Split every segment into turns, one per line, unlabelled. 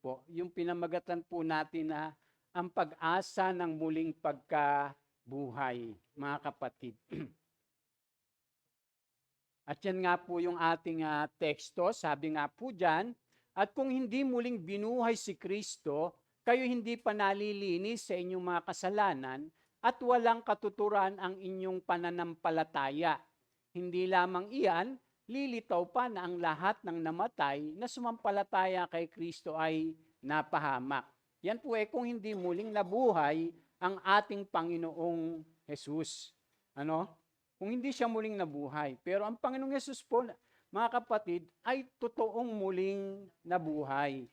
po, yung pinamagatan po natin na ang pag-asa ng muling pagkabuhay, mga kapatid. At yan nga po yung ating teksto, sabi nga po dyan, at kung hindi muling binuhay si Kristo, kayo hindi pa nalilinis sa inyong mga kasalanan at walang katuturan ang inyong pananampalataya. Hindi lamang iyan, lilitaw pa na ang lahat ng namatay na sumampalataya kay Kristo ay napahamak. Yan po kung hindi muling nabuhay ang ating Panginoong Jesus. Ano? Kung hindi siya muling nabuhay. Pero ang Panginoong Yesus po, mga kapatid, ay totoong muling nabuhay.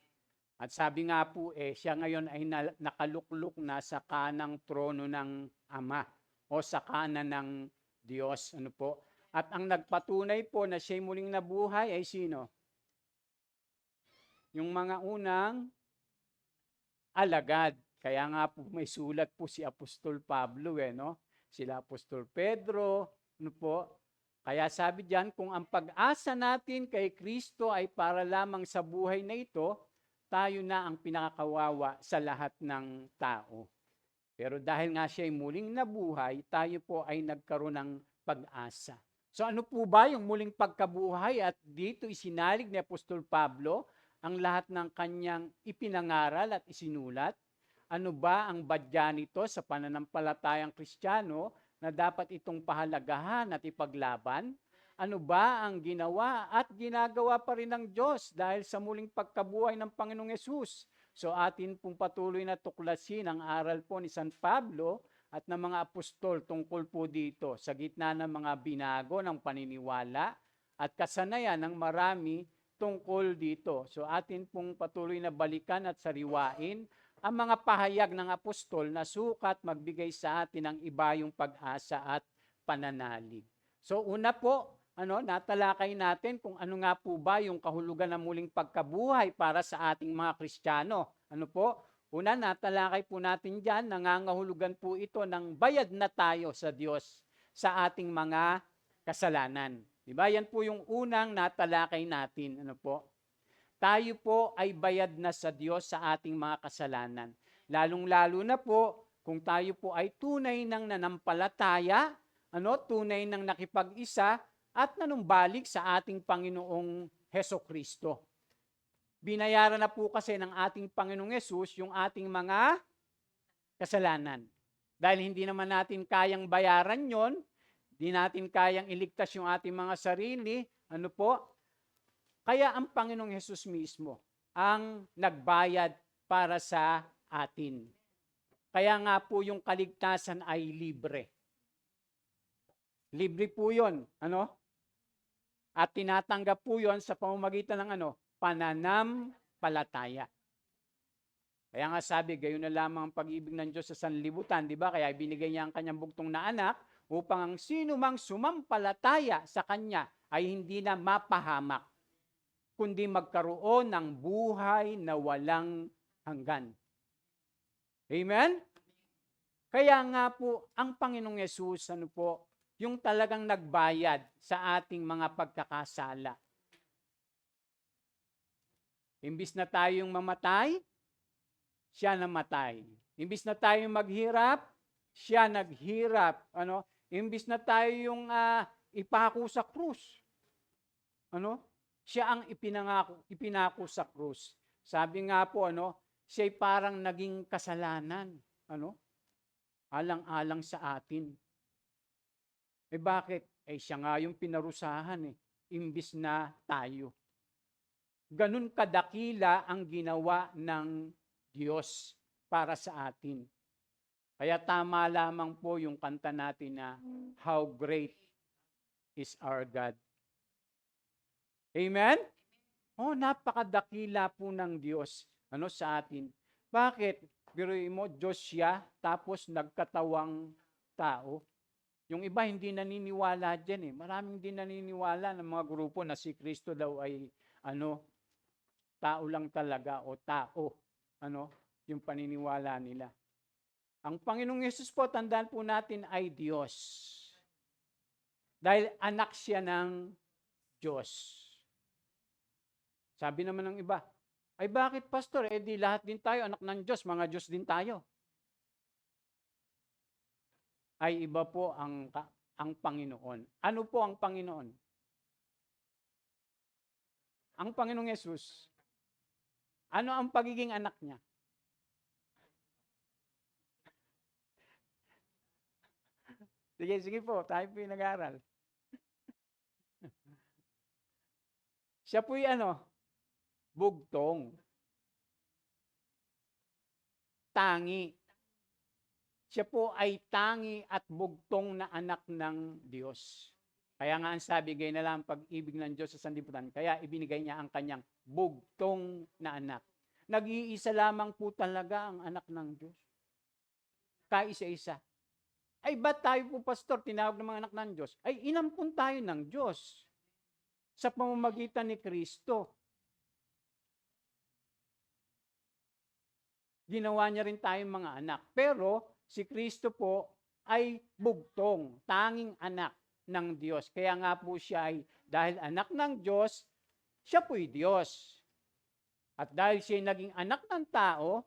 At sabi nga po, siya ngayon ay nakaluklok na sa kanang trono ng Ama o sa kanan ng Diyos. Ano po? At ang nagpatunay po na siya muling nabuhay ay sino? Yung mga unang alagad. Kaya nga po may sulat po si Apostol Pablo, no? Sila Apostol Pedro, ano po? Kaya sabi diyan, kung ang pag-asa natin kay Kristo ay para lamang sa buhay na ito, tayo na ang pinakakawawa sa lahat ng tao. Pero dahil nga siya ay muling nabuhay, tayo po ay nagkaroon ng pag-asa. So ano po ba yung muling pagkabuhay? At dito isinalig ni Apostol Pablo ang lahat ng kanyang ipinangaral at isinulat. Ano ba ang badya nito sa pananampalatayang Kristiyano na dapat itong pahalagahan at ipaglaban? Ano ba ang ginawa at ginagawa pa rin ng Diyos dahil sa muling pagkabuhay ng Panginoong Yesus? So atin pong patuloy na tuklasin ang aral po ni San Pablo at ng mga apostol tungkol po dito sa gitna ng mga binago ng paniniwala at kasanayan ng marami tungkol dito. So atin pong patuloy na balikan at sariwain ang mga pahayag ng apostol na sukat magbigay sa atin ng iba yung pag-asa at pananalig. So una po, natalakay natin kung ano nga po ba yung kahulugan ng muling pagkabuhay para sa ating mga Kristiyano. Ano po? Una, natalakay po natin dyan, nangangahulugan po ito ng bayad na tayo sa Diyos sa ating mga kasalanan. Diba? Yan po yung unang natalakay natin. Ano po? Tayo po ay bayad na sa Diyos sa ating mga kasalanan. Lalong-lalo na po kung tayo po ay tunay ng nanampalataya, tunay ng nakipag-isa at nanumbalik sa ating Panginoong Hesukristo. Binayaran na po kasi ng ating Panginoong Yesus yung ating mga kasalanan. Dahil hindi naman natin kayang bayaran yon, hindi natin kayang iligtas yung ating mga sarili, kaya ang Panginoong Hesus mismo ang nagbayad para sa atin. Kaya nga po yung kaligtasan ay libre. Libre po yun. At tinatanggap po yun sa pamamagitan ng pananampalataya. Kaya nga sabi, gayon na lamang ang pag-ibig ng Diyos sa sanlibutan, di ba? Kaya binigay niya ang kanyang bugtong na anak upang ang sino mang sumampalataya sa kanya ay hindi na mapahamak, kundi magkaroon ng buhay na walang hanggan. Amen? Kaya nga po, ang Panginoong Yesus, yung talagang nagbayad sa ating mga pagkakasala. Imbis na tayong mamatay, siya namatay. Imbis na tayong maghirap, siya naghirap. Imbis na tayo yung ipako sa krus. Siya ang ipinako sa krus. Sabi nga po, siya'y parang naging kasalanan. Alang-alang sa atin. Bakit? Siya nga yung pinarusahan imbis na tayo. Ganun kadakila ang ginawa ng Diyos para sa atin. Kaya tama lamang po yung kanta natin na How Great is Our God. Amen? Napakadakila po ng Diyos sa atin. Bakit? Biruin mo, Diyos siya, tapos nagkatawang tao. Yung iba hindi naniniwala dyan Maraming hindi naniniwala ng mga grupo na si Kristo daw ay tao lang talaga o tao. Yung paniniwala nila. Ang Panginoong Yesus po, tandaan po natin, ay Diyos. Dahil anak siya ng Diyos. Sabi naman ng iba, Ay bakit pastor? Eh di lahat din tayo anak ng Diyos, mga Diyos din tayo. Ay iba po ang Panginoon. Ano po ang Panginoon? Ang Panginoong Yesus, ano ang pagiging anak niya? Sige po, tayo po yung nag-aaral. Siya po'y ano, bugtong, tangi. Siya po ay tangi at bugtong na anak ng Diyos. Kaya nga ang sabi, gaya na lang pag-ibig ng Diyos sa sanlibutan, kaya ibinigay niya ang kanyang bugtong na anak. Nag-iisa lamang po talaga ang anak ng Diyos. Kaisa-isa. Ay ba't tayo po, pastor, tinawag ng mga anak ng Diyos? Ay inampun tayo ng Diyos sa pamamagitan ni Kristo. Ginawa niya rin tayong mga anak. Pero si Kristo po ay bugtong, tanging anak ng Diyos. Kaya nga po siya ay, dahil anak ng Diyos, siya po'y Diyos. At dahil siya ay naging anak ng tao,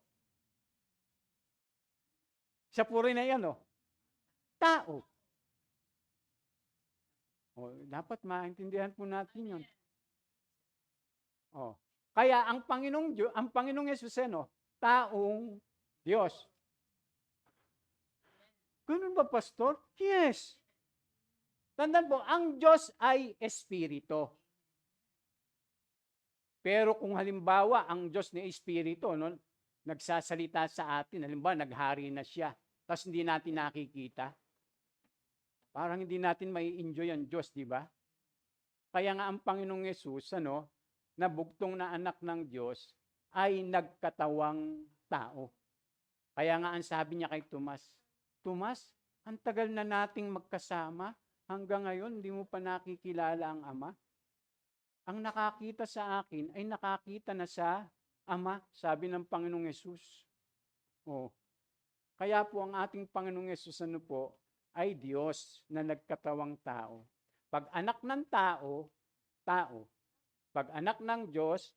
siya po rin ay ano? Tao. Dapat maintindihan po natin yun. Kaya ang Panginoong Yesus taong Diyos. Ganun ba, pastor? Yes. Tandaan po, ang Diyos ay espiritu. Pero kung halimbawa ang Diyos ni espiritu, nagsasalita sa atin, halimbawa naghari na siya, tapos hindi natin nakikita, parang hindi natin mai-enjoy ang Diyos, di ba? Kaya nga ang Panginoong Yesus, na bugtong na anak ng Diyos, ay nagkatawang tao. Kaya nga ang sabi niya kay Tomas, ang tagal na nating magkasama, hanggang ngayon hindi mo pa nakikilala ang Ama. Ang nakakita sa akin ay nakakita na sa Ama, sabi ng Panginoong Yesus. Kaya po ang ating Panginoong Yesus ay Diyos na nagkatawang tao. Pag anak ng tao, tao. Pag anak ng Diyos,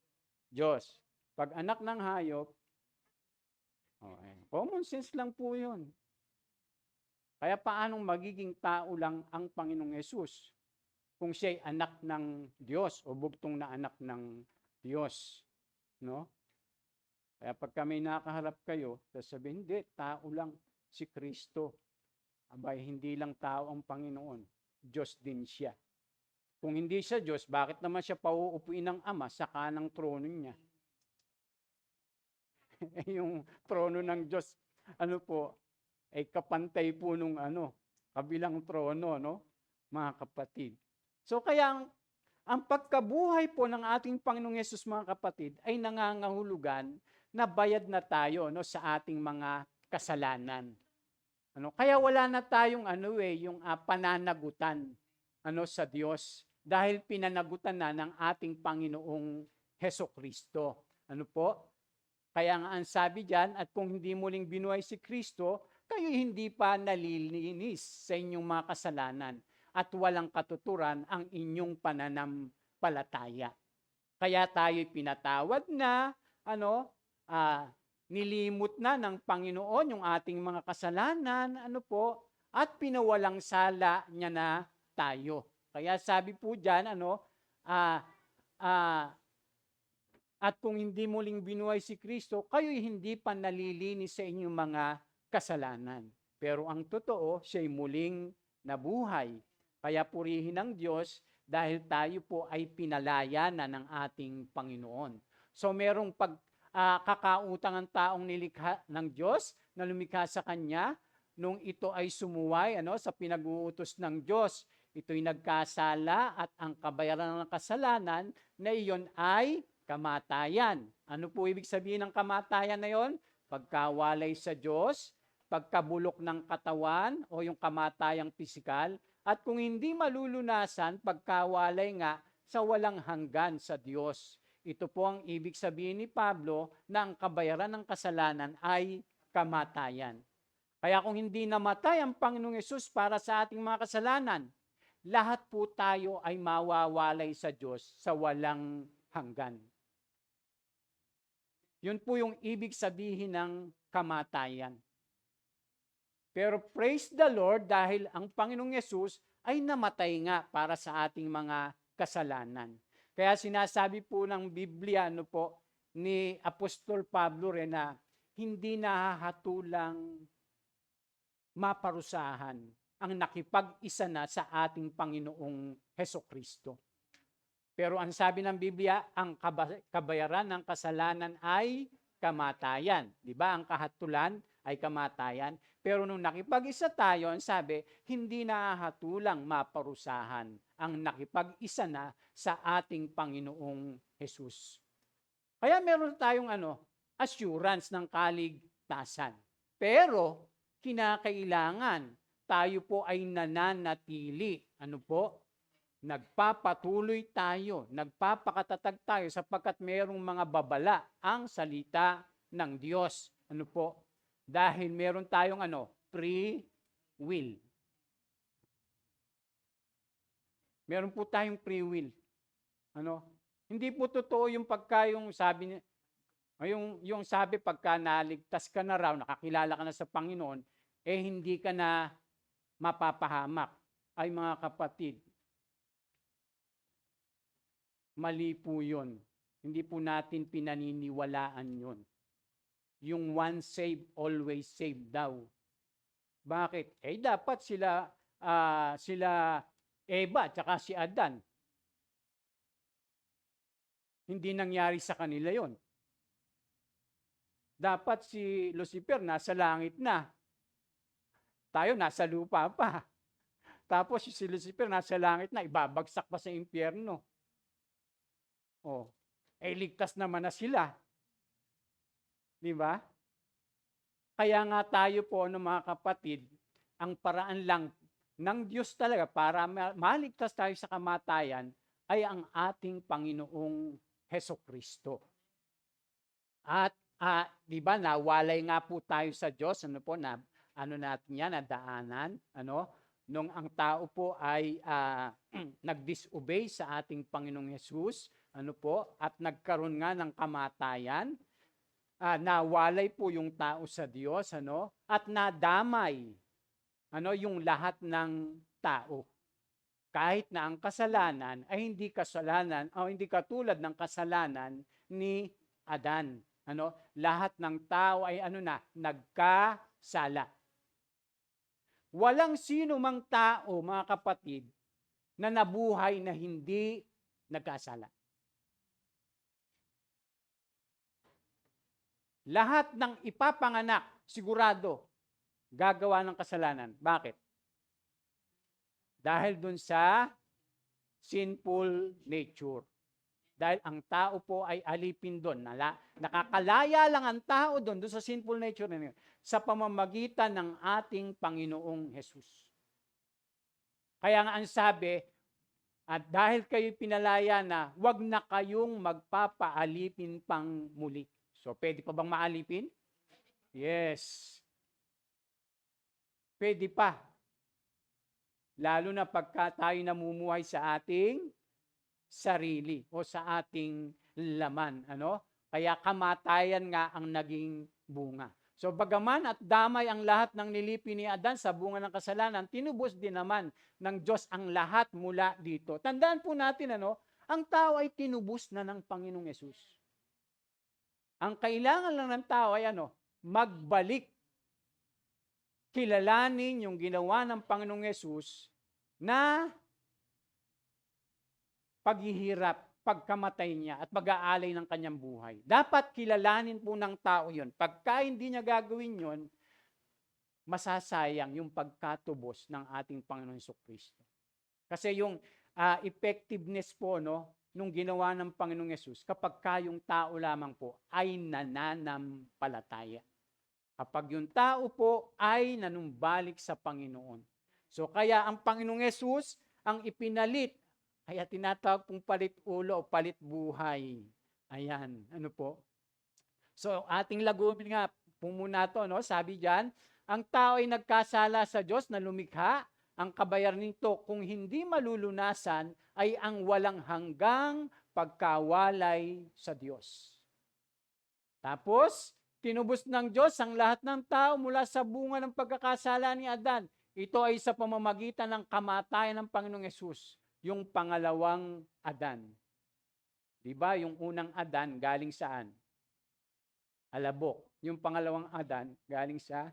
Diyos. Pag anak ng hayop, common sense lang po yun. Kaya paanong magiging tao lang ang Panginoong Yesus kung siya'y anak ng Diyos o bugtong na anak ng Diyos? No? Kaya pag may nakaharap kayo, sasabihin, hindi, tao lang si Kristo. Abay, hindi lang tao ang Panginoon. Diyos din siya. Kung hindi siya Diyos, bakit naman siya pauupuin ng Ama sa kanang trono niya? Yung trono ng Diyos, ay kapantay po nung kabilang trono, mga kapatid. So kaya ang pagkabuhay po ng ating Panginoong Yesus, mga kapatid, ay nangangahulugan na bayad na tayo sa ating mga kasalanan. Kaya wala na tayong yung pananagutan sa Diyos dahil pinanagutan na ng ating Panginoong Hesukristo. Kaya nga ang sabi diyan, at kung hindi muling binuhay si Kristo, kayo hindi pa nalilinis sa inyong mga kasalanan at walang katuturan ang inyong pananampalataya. Kaya tayo'y pinatawad na, nilimot na ng Panginoon yung ating mga kasalanan, at pinawalang sala niya na tayo. Kaya sabi po diyan, at kung hindi muling binuhay si Kristo, kayo'y hindi pa nalilinis sa inyong mga kasalanan. Pero ang totoo, siya'y muling nabuhay. Kaya purihin ng Diyos dahil tayo po ay pinalaya na ng ating Panginoon. So merong kakautang ang taong nilikha ng Diyos na lumikha sa Kanya nung ito ay sumuway sa pinag-uutos ng Diyos. Ito'y nagkasala at ang kabayaran ng kasalanan na iyon ay kamatayan. Ano po ibig sabihin ng kamatayan na iyon? Pagkawalay sa Diyos, pagkabulok ng katawan o yung kamatayang pisikal, at kung hindi malulunasan, pagkawalay nga sa walang hanggan sa Diyos. Ito po ang ibig sabihin ni Pablo na ang kabayaran ng kasalanan ay kamatayan. Kaya kung hindi namatay ang Panginoong Yesus para sa ating mga kasalanan, lahat po tayo ay mawawalay sa Diyos sa walang hanggan. Yun po yung ibig sabihin ng kamatayan. Pero praise the Lord dahil ang Panginoong Yesus ay namatay nga para sa ating mga kasalanan. Kaya sinasabi po ng Biblia ni Apostol Pablo rin na hindi nahahatulang maparusahan ang nakipag-isa na sa ating Panginoong Hesukristo. Pero ang sabi ng Biblia, ang kabayaran ng kasalanan ay kamatayan. Di ba? Ang kahatulan ay kamatayan. Pero nung nakipag-isa tayo, ang sabi, hindi nahahatulang maparusahan ang nakipag-isa na sa ating Panginoong Jesus. Kaya meron tayong assurance ng kaligtasan. Pero kinakailangan tayo po ay nananatili. Nagpapatuloy tayo, nagpapakatatag tayo sapagkat mayroong mga babala ang salita ng Diyos. Dahil meron tayong free will. Meron po tayong free will. Hindi po totoo yung sabi yung sabi pagka naligtas ka na raw, nakakilala ka na sa Panginoon, hindi ka na mapapahamak. Ay mga kapatid, mali po yun. Hindi po natin pinaniniwalaan yun. Yung once saved, always saved daw. Bakit? Dapat sila Eva at saka si Adan. Hindi nangyari sa kanila yon. Dapat si Lucifer nasa langit na. Tayo nasa lupa pa. Tapos si Lucifer nasa langit na, ibabagsak pa sa impyerno. Ligtas naman na sila. Di ba? Kaya nga tayo po, mga kapatid, ang paraan lang ng Diyos talaga para maligtas tayo sa kamatayan ay ang ating Panginoong Hesukristo. At di ba, nawalay nga po tayo sa Diyos, natin yan, nadaanan, nung ang tao po ay nag-disobey sa ating Panginoong Hesus, at nagkaroon nga ng kamatayan, nawalay po yung tao sa Diyos, at nadamay, yung lahat ng tao. Kahit na ang kasalanan ay hindi katulad ng kasalanan ni Adan. Lahat ng tao ay nagkasala. Walang sino mang tao, mga kapatid, na nabuhay na hindi nagkasala. Lahat ng ipapanganak, sigurado, gagawa ng kasalanan. Bakit? Dahil dun sa sinful nature. Dahil ang tao po ay alipin doon. Nakakalaya lang ang tao doon sa sinful nature na yun, sa pamamagitan ng ating Panginoong Hesus. Kaya nga ang sabi, at dahil kayo pinalaya na, wag na kayong magpapaalipin pang muli. So, pwede pa bang maalipin? Yes. Pwede pa. Lalo na pagka tayo namumuhay sa ating sarili o sa ating laman. Kaya kamatayan nga ang naging bunga. So, bagaman at damay ang lahat ng nilipin ni Adan sa bunga ng kasalanan, tinubos din naman ng Diyos ang lahat mula dito. Tandaan po natin, ang tao ay tinubos na ng Panginoong Yesus. Ang kailangan lang ng tao ay magbalik. Kilalanin yung ginawa ng Panginoong Yesus na paghihirap, pagkamatay niya at pag-aalay ng kanyang buhay. Dapat kilalanin po ng tao yun. Pagka hindi niya gagawin yun, masasayang yung pagkatubos ng ating Panginoong Jesucristo. Kasi yung effectiveness po nung ginawa ng Panginoong Yesus, kapag yung tao lamang po ay nananampalataya. Kapag yung tao po ay nanumbalik sa Panginoon. So kaya ang Panginoong Yesus ang ipinalit. Kaya tinatawag pong palit ulo o palit buhay. Ayan, So ating lagumin nga po muna to, sabi diyan, ang tao ay nagkasala sa Diyos na lumikha. Ang kabayaran nito kung hindi malulunasan ay ang walang hanggang pagkawalay sa Diyos. Tapos, tinubos ng Diyos ang lahat ng tao mula sa bunga ng pagkakasala ni Adan. Ito ay sa pamamagitan ng kamatayan ng Panginoong Yesus, yung pangalawang Adan. Di ba? Yung unang Adan galing saan? Alabok. Yung pangalawang Adan galing sa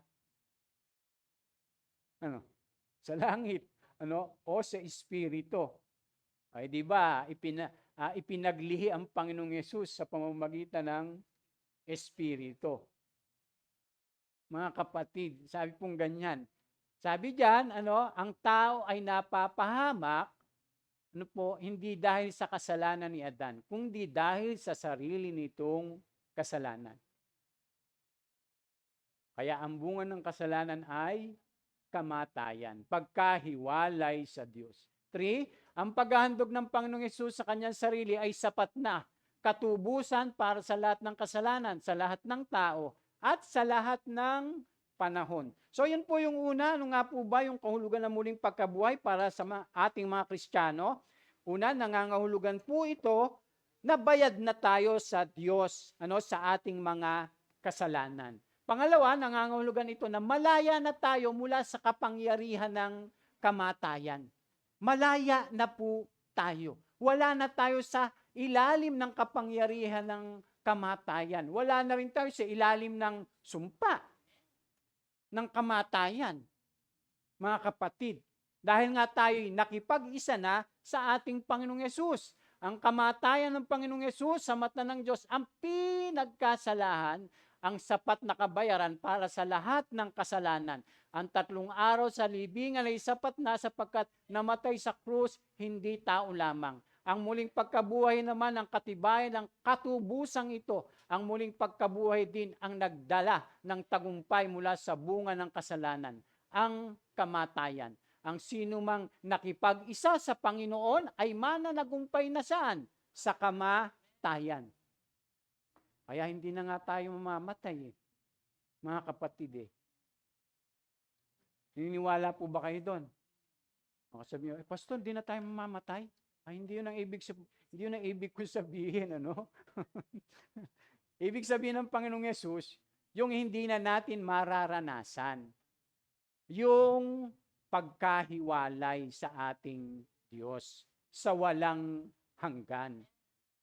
ano? Sa langit, ano? O sa espiritu. Ay di ba? Ipinaglihi ang Panginoong Yesus sa pamamagitan ng espiritu. Mga kapatid, sabi pong ganyan. Sabi diyan, ang tao ay napapahamak, hindi dahil sa kasalanan ni Adan, kundi dahil sa sarili nitong kasalanan. Kaya ang bunga ng kasalanan ay kamatayan, pagkahiwalay sa Diyos. 3, ang paghahandog ng Panginoong Yesus sa kanyang sarili ay sapat na katubusan para sa lahat ng kasalanan, sa lahat ng tao, at sa lahat ng panahon. So yun po yung una, ano nga po ba yung kahulugan ng muling pagkabuhay para sa ating mga Kristiyano? Una, nangangahulugan po ito na bayad na tayo sa Diyos, sa ating mga kasalanan. Pangalawa, nangangahulugan ito na malaya na tayo mula sa kapangyarihan ng kamatayan. Malaya na po tayo. Wala na tayo sa ilalim ng kapangyarihan ng kamatayan. Wala na rin tayo sa ilalim ng sumpa ng kamatayan. Mga kapatid, dahil nga tayo nakipag-isa na sa ating Panginoong Yesus. Ang kamatayan ng Panginoong Yesus sa mata ng Diyos ang pinagkasalahan, ang sapat na kabayaran para sa lahat ng kasalanan. Ang 3 araw sa libingan ay sapat na sapagkat namatay sa krus, hindi tao lamang. Ang muling pagkabuhay naman ang katibayan ng katubusang ito. Ang muling pagkabuhay din ang nagdala ng tagumpay mula sa bunga ng kasalanan, ang kamatayan. Ang sinumang nakipag-isa sa Panginoon ay mananagumpay na saan? Sa kamatayan. Kaya hindi na nga tayo mamamatay mga kapatid Naniniwala po ba kayo doon? Sabi niyo, Pastor, hindi na tayo mamamatay. Ay, hindi yun ang ibig ko sabihin, Ibig sabihin ng Panginoong Yesus, yung hindi na natin mararanasan. Yung pagkahiwalay sa ating Diyos sa walang hanggan.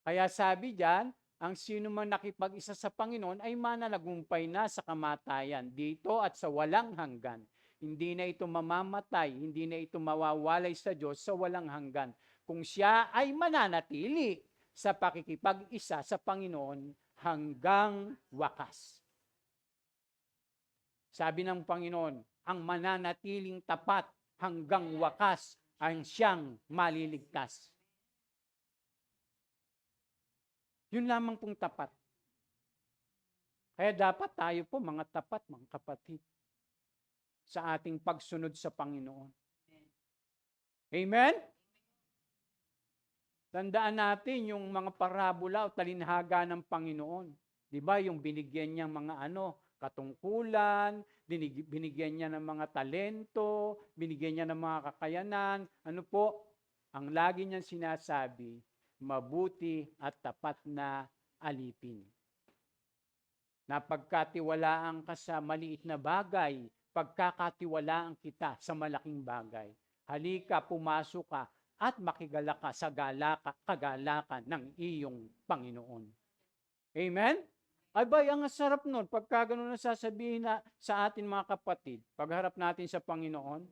Kaya sabi diyan, ang sino man nakipag-isa sa Panginoon ay mananagumpay na sa kamatayan dito at sa walang hanggan. Hindi na ito mamamatay, hindi na ito mawawalay sa Diyos sa walang hanggan. Kung siya ay mananatili sa pakikipag-isa sa Panginoon hanggang wakas. Sabi ng Panginoon, ang mananatiling tapat hanggang wakas ang siyang maliligtas. Yun lamang pong tapat. Kaya dapat tayo po mga tapat, mga kapatid, sa ating pagsunod sa Panginoon. Amen? Tandaan natin yung mga parabola o talinhaga ng Panginoon. Di ba? Yung binigyan niyang mga katungkulan, binigyan niya ng mga talento, binigyan niya ng mga kakayanan. Ang lagi niyang sinasabi, mabuti at tapat na alipin. Napagkatiwalaan ka sa maliit na bagay, pagkakatiwalaan kita sa malaking bagay. Halika, pumasok ka at makigalak ka sa kagalakan ng iyong Panginoon. Amen? Ay ba, ang sarap nun. Pagka ganun na sasabihin na sa atin mga kapatid, pagharap natin sa Panginoon,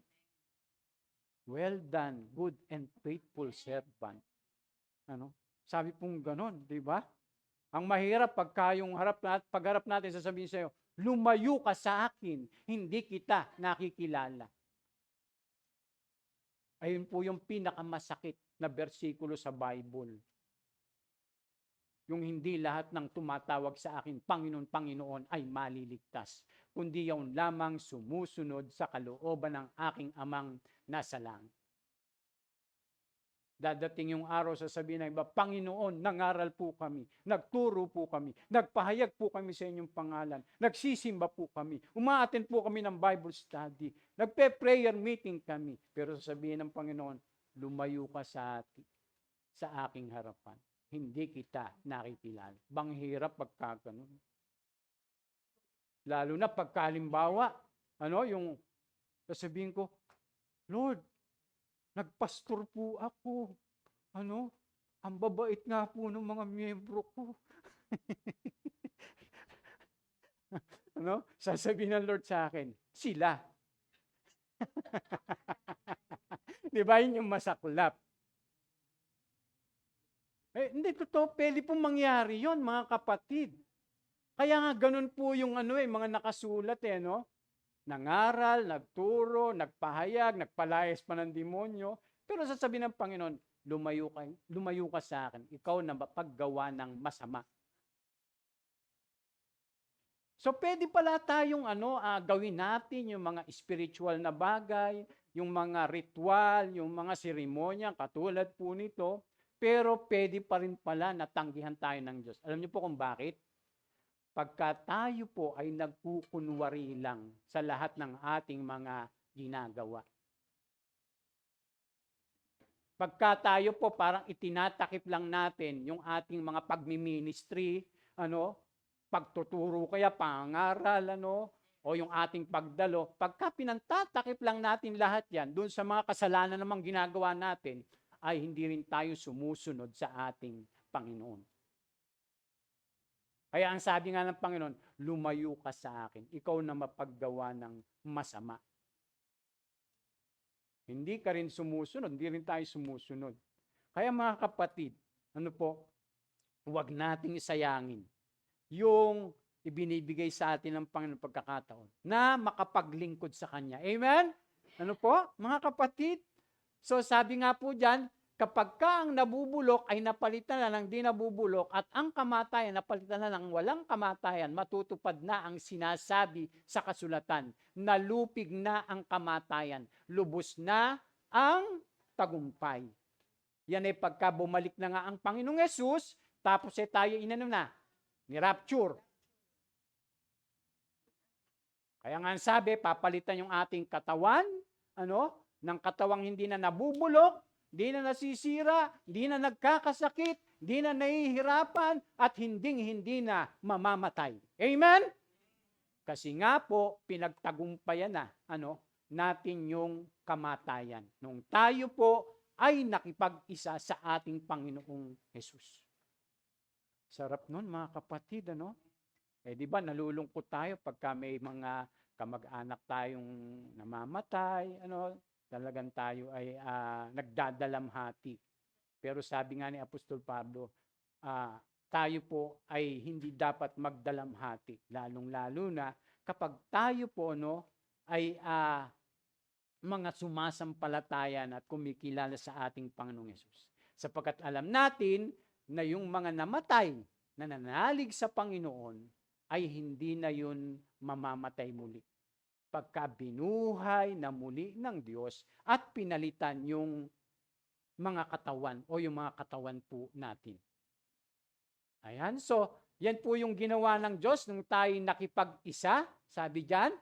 well done, good and faithful servant. Sabi pong ganon, di ba? Ang mahirap pagharap natin sasabihin sa'yo, lumayo ka sa akin, hindi kita nakikilala. Ayun po yung pinakamasakit na bersikulo sa Bible. Yung hindi lahat ng tumatawag sa akin, Panginoon, Panginoon, ay maliligtas, kundi yung lamang sumusunod sa kalooban ng aking amang nasa langit. Dadating yung araw, sasabihin ng iba, Panginoon, nangaral po kami, nagturo po kami, nagpahayag po kami sa inyong pangalan, nagsisimba po kami, umaattend po kami ng Bible study, nagpe-prayer meeting kami. Pero sasabihin ng Panginoon, lumayo ka sa aking harapan. Hindi kita nakikilala. Bang hirap pagka ganun. Lalo na pagkalimbawa, yung sasabihin ko, Lord, nagpastor po ako. Ang babait nga po ng mga miyembro ko. Sasabihin ng Lord sa akin, sila. Di ba yun yung masaklap? Hindi totoo, pwede pong mangyari yon mga kapatid. Kaya nga ganun po yung mga nakasulat Nangaral, nagturo, nagpahayag, nagpalayas pa ng demonyo. Pero sasabihin ng Panginoon, lumayo ka sa akin. Ikaw na paggawa ng masama. So pwede pala tayong gawin natin yung mga spiritual na bagay, yung mga ritual, yung mga seremonya, katulad po nito, pero pwede pa rin pala natanggihan tayo ng Diyos. Alam niyo po kung bakit? Pagka tayo po ay nagkukunwari lang sa lahat ng ating mga ginagawa. Pagka tayo po parang itinatakip lang natin yung ating mga pagmi-ministry, pagtuturo kaya, pangaral, o yung ating pagdalo, pagka pinantatakip lang natin lahat yan, dun sa mga kasalanan namang ginagawa natin, ay hindi rin tayo sumusunod sa ating Panginoon. Kaya ang sabi nga ng Panginoon, lumayo ka sa akin, ikaw na mapaggawa ng masama. Hindi ka rin sumusunod, hindi rin tayo sumusunod. Kaya mga kapatid, huwag nating isayangin yung ibinibigay sa atin ng Panginoon pagkakataon na makapaglingkod sa Kanya. Amen? Mga kapatid? So sabi nga po dyan, kapag ka ang nabubulok ay napalitan na ng di nabubulok at ang kamatayan napalitan na ng walang kamatayan, matutupad na ang sinasabi sa kasulatan. Nalupig na ang kamatayan. Lubos na ang tagumpay. Yan ay pagka bumalik na nga ang Panginoong Yesus, tapos tayo ni rapture. Kaya nga sabi, papalitan yung ating katawan, ng katawang hindi na nabubulok, hindi na nasisira, hindi na nagkakasakit, hindi na nahihirapan, at hindi na mamamatay. Amen? Kasi nga po, pinagtagumpayan na, natin yung kamatayan. Nung tayo po ay nakipag-isa sa ating Panginoong Jesus. Sarap nun, mga kapatid, di ba, nalulungkot tayo pagka may mga kamag-anak tayong namamatay, talagang tayo ay nagdadalamhati. Pero sabi nga ni Apostol Pablo, tayo po ay hindi dapat magdalamhati, lalong-lalo na kapag tayo po ay mga sumasampalatayan at kumikilala sa ating Panginoong Yesus. Sapagkat alam natin na yung mga namatay na nanalig sa Panginoon ay hindi na yun mamamatay muli. Pagka binuhay na muli ng Diyos at pinalitan yung mga katawan o yung mga katawan po natin. Ayan, so yan po yung ginawa ng Diyos nung tayo nakipag-isa, sabi diyan.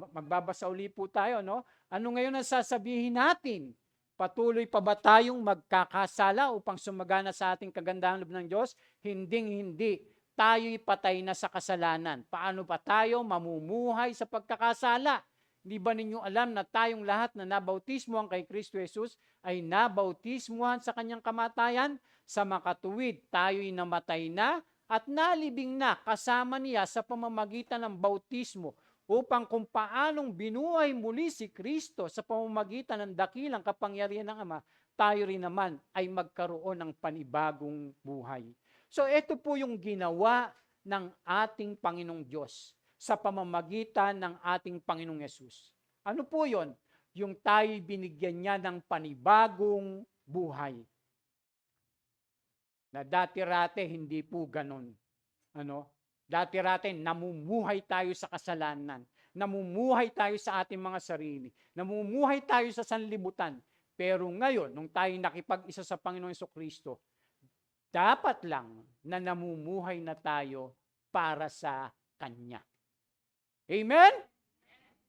Magbabasa uli po tayo, Ano ngayon ang sasabihin natin? Patuloy pa ba tayong magkakasala upang sumagana sa ating kagandahan loob ng Diyos? Hinding-hindi. Tayo'y patay na sa kasalanan. Paano pa tayo mamumuhay sa pagkakasala? Di ba ninyo alam na tayong lahat na nabautismuhan kay Kristo Jesus ay nabautismuhan sa kanyang kamatayan? Sa makatuwid, tayo'y namatay na at nalibing na kasama niya sa pamamagitan ng bautismo upang kung paanong binuhay muli si Kristo sa pamamagitan ng dakilang kapangyarihan ng Ama, tayo rin naman ay magkaroon ng panibagong buhay. So ito po yung ginawa ng ating Panginoong Diyos sa pamamagitan ng ating Panginoong Yesus. Ano po yon? Yung tayo binigyan niya ng panibagong buhay. Na dati-rate hindi po ganun. Dati-rate namumuhay tayo sa kasalanan. Namumuhay tayo sa ating mga sarili. Namumuhay tayo sa sanlibutan. Pero ngayon, nung tayo nakipag-isa sa Panginoong Jesucristo, dapat lang na namumuhay na tayo para sa Kanya. Amen?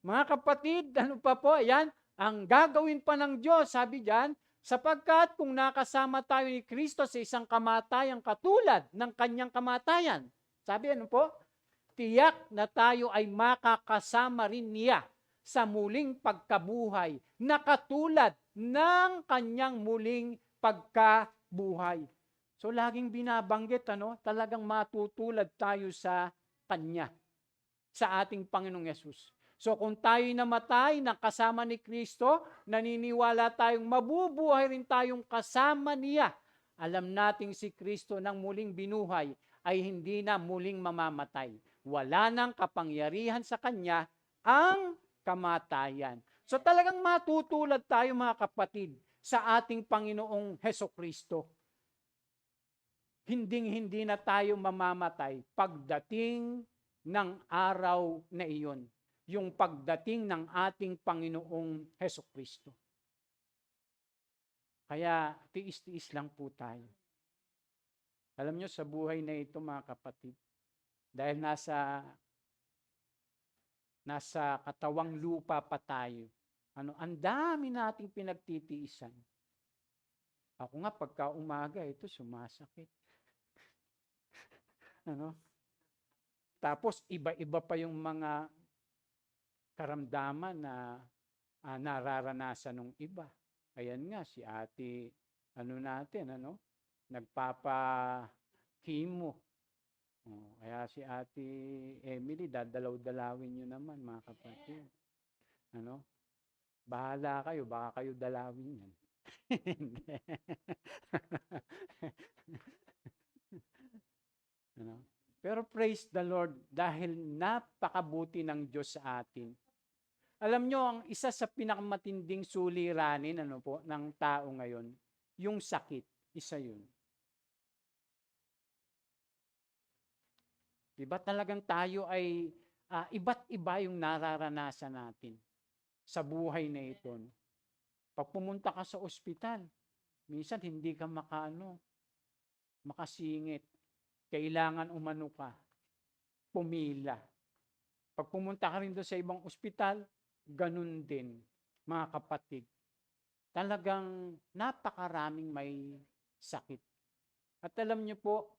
Mga kapatid, ano pa po? Ayan, ang gagawin pa ng Diyos, sabi diyan, sapagkat kung nakasama tayo ni Kristo sa isang kamatayang katulad ng Kanyang kamatayan, sabi po? tiyak na tayo ay makakasama rin niya sa muling pagkabuhay na katulad ng kanyang muling pagkabuhay. So laging binabanggit, talagang matutulad tayo sa kanya, sa ating Panginoong Yesus. So kung tayo'y namatay na kasama ni Kristo, naniniwala tayong mabubuhay rin tayong kasama niya. Alam nating si Kristo nang muling binuhay ay hindi na muling mamamatay. Wala nang kapangyarihan sa kanya ang kamatayan. So talagang matutulad tayo mga kapatid sa ating Panginoong Hesukristo. Hinding-hindi na tayo mamamatay pagdating ng araw na iyon. Yung pagdating ng ating Panginoong Hesukristo. Kaya tiis-tiis lang po tayo. Alam nyo, sa buhay na ito mga kapatid, dahil nasa katawang lupa pa tayo, ang dami nating pinagtitiisan. Ako nga, pagka umaga, ito sumasakit. Tapos, iba-iba pa yung mga karamdaman na nararanasan ng iba. Ayan nga, si ate, nagpapa-chemo. Kaya si ate Emily, dadalaw-dalawin nyo naman, mga kapatid. Bahala kayo, baka kayo dalawin yan. Pero praise the Lord, dahil napakabuti ng Diyos sa atin. Alam nyo, ang isa sa pinakamatinding suliranin ng tao ngayon, yung sakit, isa yun. Diba talagang tayo ay iba't iba yung nararanasan natin sa buhay na ito. Pag pumunta ka sa ospital, minsan hindi ka makasingit. Kailangan umano ka, pumila. Pag pumunta ka rin doon sa ibang ospital, ganun din, mga kapatid. Talagang napakaraming may sakit. At alam niyo po,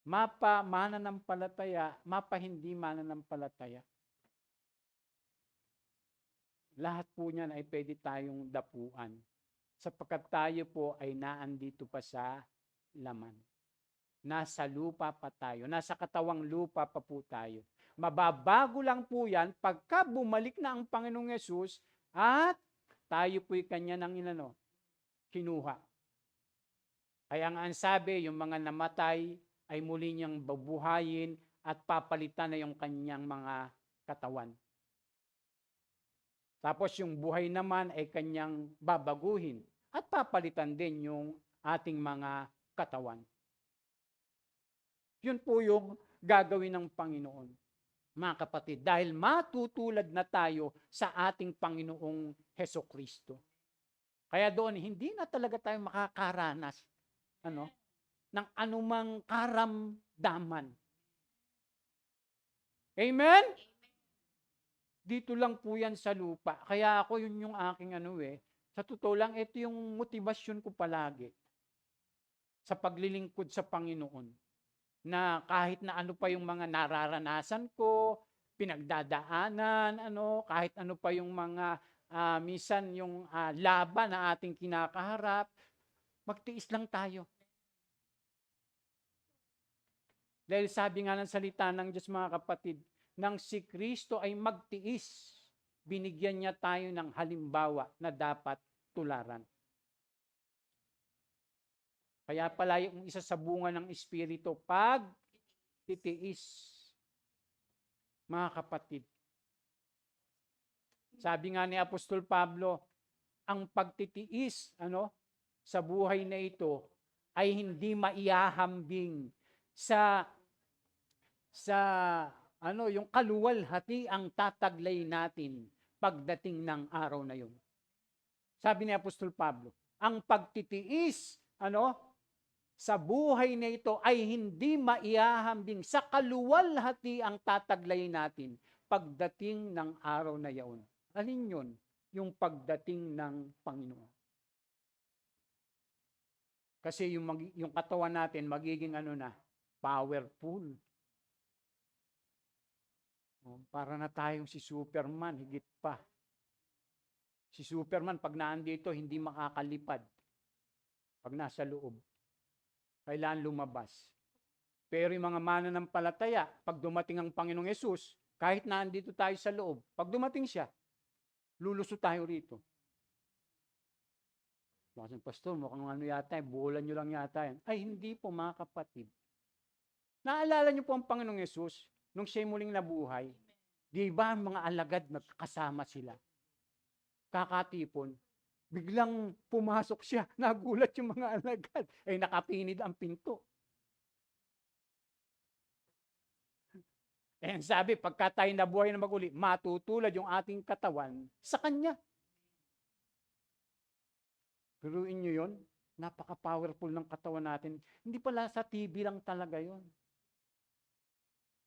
mapa mananampalataya, mapa hindi mananampalataya. Lahat po niyan ay pwede tayong dapuan. Sapagkat tayo po ay naandito pa sa laman. Nasa lupa pa tayo. Nasa katawang lupa pa po tayo. Mababago lang po yan pagka bumalik na ang Panginoong Yesus at tayo po'y kanya ng kinuha. Kaya nga ang sabi, yung mga namatay ay muli niyang babuhayin at papalitan na yung kanyang mga katawan. Tapos yung buhay naman ay kanyang babaguhin at papalitan din yung ating mga katawan. Yun po yung gagawin ng Panginoon. Mga kapatid, dahil matutulad na tayo sa ating Panginoong Hesukristo. Kaya doon, hindi na talaga tayo makakaranas ng anumang karamdaman. Amen? Dito lang po yan sa lupa. Kaya ako yun yung aking sa totoo lang, ito yung motivasyon ko palagi sa paglilingkod sa Panginoon. Na kahit na ano pa yung mga nararanasan ko, pinagdadaanan, kahit ano pa yung mga minsan yung laban na ating kinakaharap, magtiis lang tayo. Dahil sabi nga ng salita ng Diyos mga kapatid, nang si Kristo ay magtiis, binigyan niya tayo ng halimbawa na dapat tularan. Kaya pala yung isa sa bunga ng Espiritu, pagtitiis. Mga kapatid. Sabi nga ni Apostol Pablo, ang pagtitiis sa buhay na ito ay hindi maihahambing sa yung kaluwalhati ang tataglay natin pagdating ng araw na yun. Sabi ni Apostol Pablo, ang pagtitiis sa buhay na ito ay hindi maihahambing sa kaluwalhati ang tataglay natin pagdating ng araw na yaon. Alin yun? Yung pagdating ng Panginoon. Kasi yung katawan natin magiging powerful. Para na tayong si Superman, higit pa. Si Superman, pag naandito, hindi makakalipad. Pag nasa loob. Kailangan lumabas. Pero yung mga mananampalataya, pag dumating ang Panginoong Yesus, kahit naandito tayo sa loob, pag dumating siya, lulusot tayo rito. Bakit, Pastor, mukhang ano yata, buulan nyo lang yata yan. Ay, hindi po mga kapatid. Naalala niyo po ang Panginoong Yesus, nung siya'y muling nabuhay, di ba ang mga alagad nagkasama sila? Kakatipon, biglang pumasok siya, nagulat yung mga alagad, ay nakapinid ang pinto. Eh, sabi, pagka tayo nabuhay na maguli, matutulad yung ating katawan sa Kanya. Piruin nyo yun, napaka-powerful ng katawan natin. Hindi pala sa TV lang talaga yun.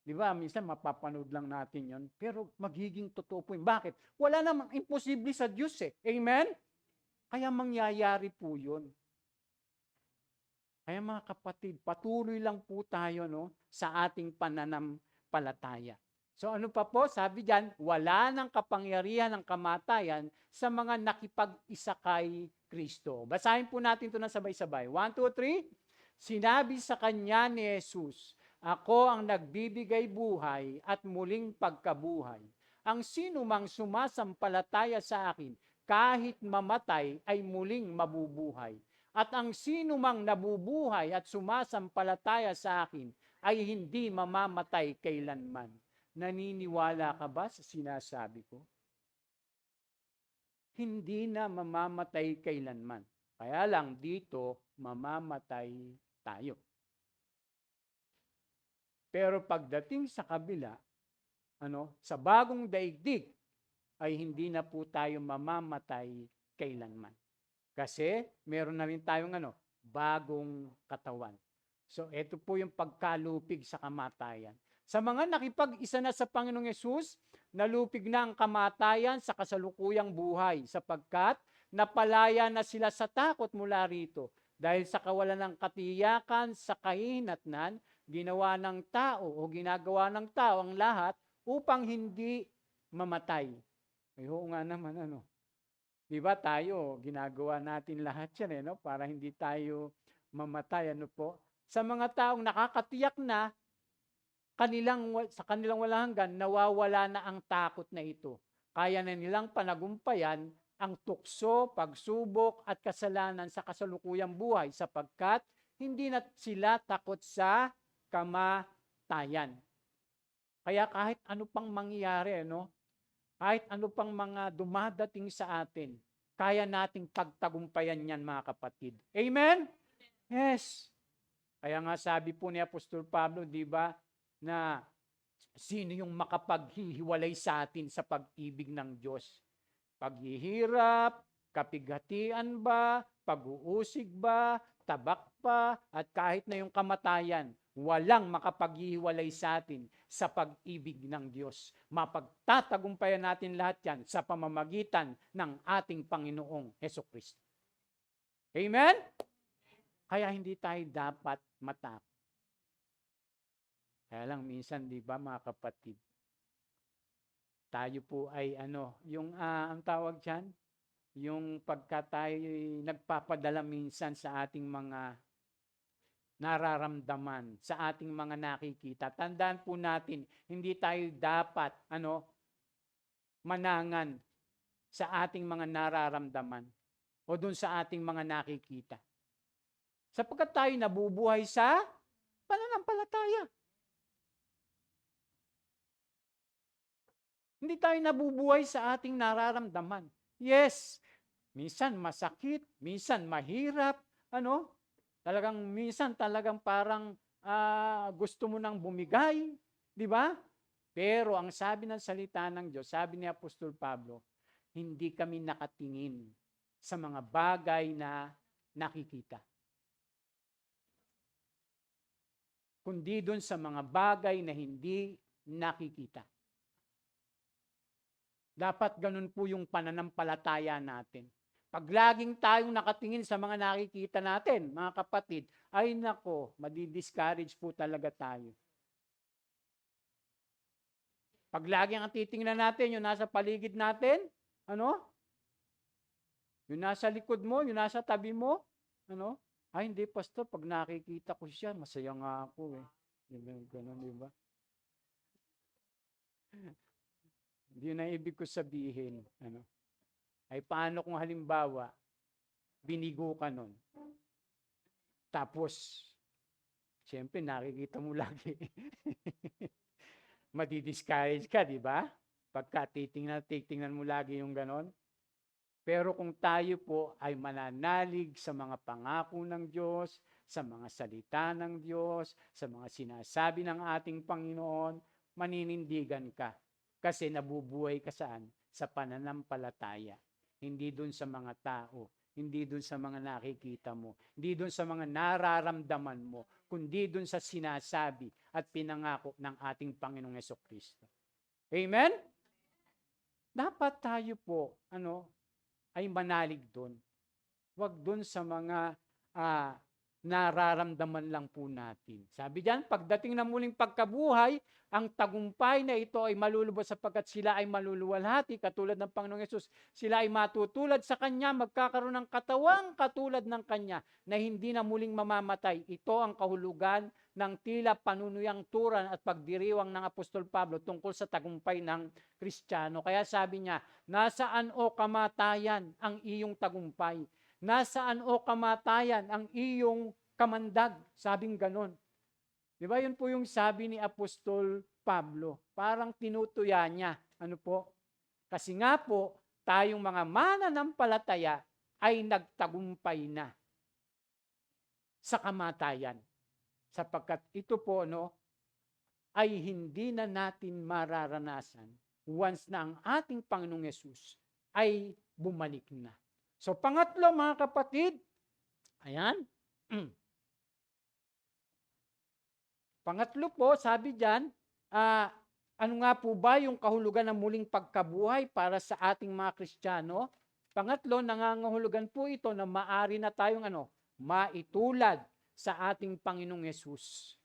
Di ba? Minsan mapapanood lang natin yon, pero magiging totoo po yun. Bakit? Wala namang imposible sa Diyos eh. Amen? Kaya mangyayari po yun. Kaya mga kapatid, patuloy lang po tayo sa ating pananampalataya. So ano pa po? Sabi diyan, wala nang kapangyarihan ng kamatayan sa mga nakipag-isa kay Kristo. Basahin po natin ito na sabay-sabay. 1, 2, 3. Sinabi sa kanya ni Jesus, ako ang nagbibigay buhay at muling pagkabuhay. Ang sino mang sumasampalataya sa akin, kahit mamatay ay muling mabubuhay. At ang sino mang nabubuhay at sumasampalataya sa akin ay hindi mamamatay kailanman. Naniniwala ka ba sa sinasabi ko? Hindi na mamamatay kailanman. Kaya lang dito, mamamatay tayo. Pero pagdating sa kabila, sa bagong daigdig, ay hindi na po tayo mamamatay kailanman. Kasi meron na rin tayong bagong katawan. So ito po yung pagkalupig sa kamatayan. Sa mga nakipag-isa na sa Panginoong Yesus, nalupig na ang kamatayan sa kasalukuyang buhay sapagkat napalaya na sila sa takot mula rito. Dahil sa kawalan ng katiyakan sa kahinatnan, ginawa ng tao o ginagawa ng tao ang lahat upang hindi mamatay. Ay, oo nga naman, Di ba tayo, ginagawa natin lahat yan, para hindi tayo mamatay, po. Sa mga taong nakakatiyak na, sa kanilang walang hanggan, nawawala na ang takot na ito. Kaya na nilang panagumpayan ang tukso, pagsubok at kasalanan sa kasalukuyang buhay sapagkat hindi na sila takot sa kamatayan. Kaya kahit ano pang mangyayari, kahit ano pang mga dumadating sa atin, kaya nating pagtagumpayan yan, mga kapatid. Amen? Yes. Kaya nga sabi po ni Apostol Pablo, di ba, na sino yung makapaghihiwalay sa atin sa pag-ibig ng Diyos? Paghihirap, kapighatian ba, pag-uusig ba, tabak pa, at kahit na yung kamatayan, walang makapaghihiwalay sa atin sa pag-ibig ng Diyos. Mapagtatagumpayan natin lahat yan sa pamamagitan ng ating Panginoong Hesukristo. Amen? Kaya hindi tayo dapat matakot. Kaya lang minsan, di ba mga kapatid, tayo po ay ang tawag dyan, yung pagka tayo nagpapadala minsan sa ating mga nararamdaman, sa ating mga nakikita. Tandaan po natin, hindi tayo dapat manangan sa ating mga nararamdaman o dun sa ating mga nakikita. Sapagkat tayo nabubuhay sa pananampalataya. Hindi tayo nabubuhay sa ating nararamdaman. Yes, minsan masakit, minsan mahirap, talagang minsan talagang parang gusto mo nang bumigay, di ba? Pero ang sabi ng salita ng Diyos, sabi ni Apostol Pablo, hindi kami nakatingin sa mga bagay na nakikita. Kundi doon sa mga bagay na hindi nakikita. Dapat ganun po yung pananampalataya natin. Pag laging tayong nakatingin sa mga nakikita natin, mga kapatid, ay nako, madi-discourage po talaga tayo. Pag lagi ang titingnan natin, yung nasa paligid natin, ano? Yung nasa likod mo, yung nasa tabi mo, ano? Ay, hindi, pastor, pag nakikita ko siya, masaya nga ako eh. Ganun, di ba? Yun ang ibig ko sabihin. Ano? Ay, paano kung halimbawa, binigo ka nun? Tapos, siyempre, nakikita mo lagi. Madi-discourage ka, di ba? Pagka titingnan mo lagi yung ganon. Pero kung tayo po ay mananalig sa mga pangako ng Diyos, sa mga salita ng Diyos, sa mga sinasabi ng ating Panginoon, maninindigan ka. Kasi nabubuhay ka saan? Sa pananampalataya. Hindi dun sa mga tao, hindi dun sa mga nakikita mo, hindi dun sa mga nararamdaman mo, kundi dun sa sinasabi at pinangako ng ating Panginoong Hesukristo. Amen? Dapat tayo po, ay manalig doon. Huwag doon sa mga nararamdaman lang po natin. Sabi diyan, pagdating ng muling pagkabuhay, ang tagumpay na ito ay malulubos sapagkat sila ay maluluwalhati katulad ng Panginoong Hesus. Sila ay matutulad sa Kanya, magkakaroon ng katawang katulad ng Kanya na hindi na muling mamamatay. Ito ang kahulugan ng tila panunuyang turan at pagdiriwang ng Apostol Pablo tungkol sa tagumpay ng Kristiyano. Kaya sabi niya, nasaan o kamatayan ang iyong tagumpay? Nasaan o kamatayan ang iyong kamandag? Sabing ganon. Di ba yun po yung sabi ni Apostol Pablo? Parang tinutuya niya. Ano po? Kasi nga po, tayong mga mananampalataya ay nagtagumpay na sa kamatayan. Sapagkat ito po, ay hindi na natin mararanasan once na ang ating Panginoong Yesus ay bumalik na. So, pangatlo, mga kapatid, ayan, pangatlo po, sabi diyan, ano nga po ba yung kahulugan ng muling pagkabuhay para sa ating mga Kristiyano? Pangatlo, nangangahulugan po ito na maari na tayong maitulad sa ating Panginoong Yesus.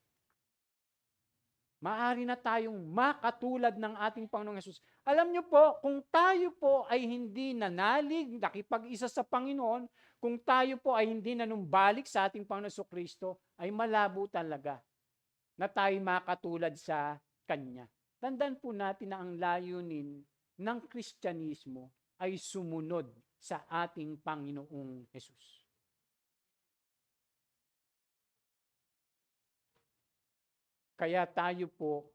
Maari na tayong makatulad ng ating Panginoong Yesus. Alam niyo po, kung tayo po ay hindi nanalig, nakipag-isa sa Panginoon, kung tayo po ay hindi nanumbalik sa ating Panginoon Jesucristo, ay malabo talaga na tayo makatulad sa Kanya. Tandaan po natin na ang layunin ng Kristyanismo ay sumunod sa ating Panginoong Hesus. Kaya tayo po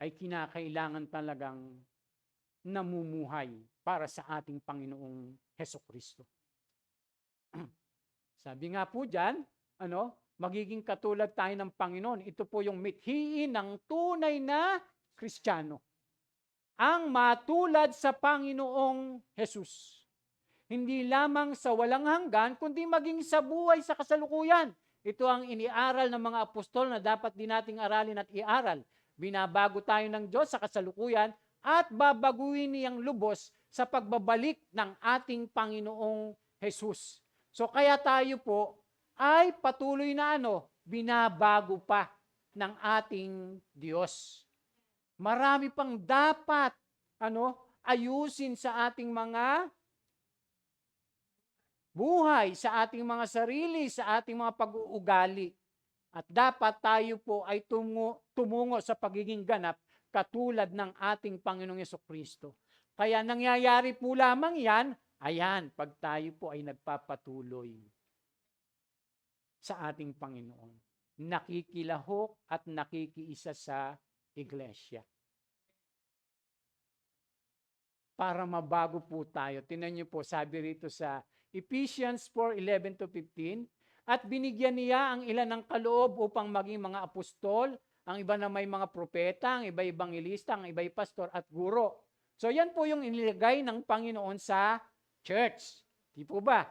ay kinakailangan talagang namumuhay para sa ating Panginoong Hesukristo. Sabi nga po diyan, magiging katulad tayo ng Panginoon. Ito po yung mithiin ng tunay na Kristiyano. Ang matulad sa Panginoong Hesus. Hindi lamang sa walang hanggan, kundi maging sa buhay sa kasalukuyan. Ito ang iniaral ng mga apostol na dapat din nating aralin at iaral. Binabago tayo ng Diyos sa kasalukuyan at babaguhin niyang lubos sa pagbabalik ng ating Panginoong Hesus. So kaya tayo po ay patuloy na binabago pa ng ating Diyos. Marami pang dapat ayusin sa ating mga buhay, sa ating mga sarili, sa ating mga pag-uugali. At dapat tayo po ay tumungo sa pagiging ganap katulad ng ating Panginoong Jesucristo. Kaya nangyayari po lamang yan, pag tayo po ay nagpapatuloy sa ating Panginoon. Nakikilahok at nakikiisa sa iglesia. Para mabago po tayo. Tingnan niyo po, sabi rito sa Ephesians 4:11-15, at binigyan niya ang ilan ng kaloob upang maging mga apostol, ang iba na may mga propeta, ang iba ebangelista, ang iba pastor at guro. So yan po yung inilagay ng Panginoon sa church. Di po ba?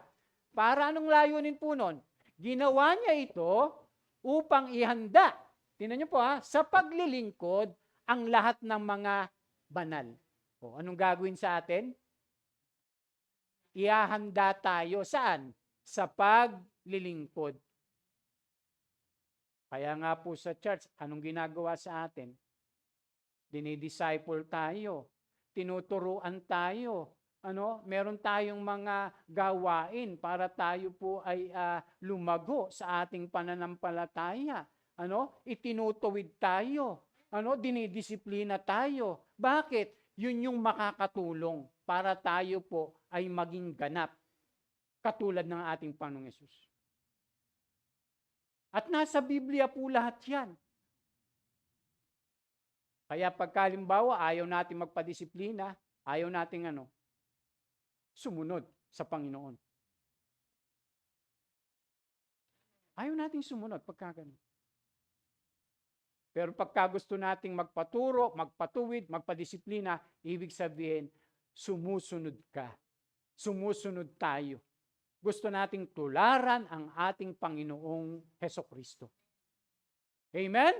Para anong layunin po nun? Ginawa niya ito upang ihanda, tingnan niyo po sa paglilingkod ang lahat ng mga banal. O, anong gagawin sa atin? Ihahanda tayo. Saan? Sa paglilingkod. Kaya nga po sa church, anong ginagawa sa atin? dinidisciple tayo, tinuturuan tayo, meron tayong mga gawain para tayo po ay lumago sa ating pananampalataya. Itinutuwid tayo, dinidisiplina tayo. Bakit? Yun yung makakatulong para tayo po ay maging ganap katulad ng ating Panginoong Hesus. At nasa Biblia po lahat yan. Kaya pagkalimbawa, ayaw natin magpadisiplina, ayaw natin sumunod sa Panginoon. Ayaw nating sumunod pagka ganun. Pero pagka gusto nating magpaturo, magpatuwid, magpadisiplina, ibig sabihin, sumusunod ka. Sumusunod tayo. Gusto nating tularan ang ating Panginoong Hesukristo. Amen?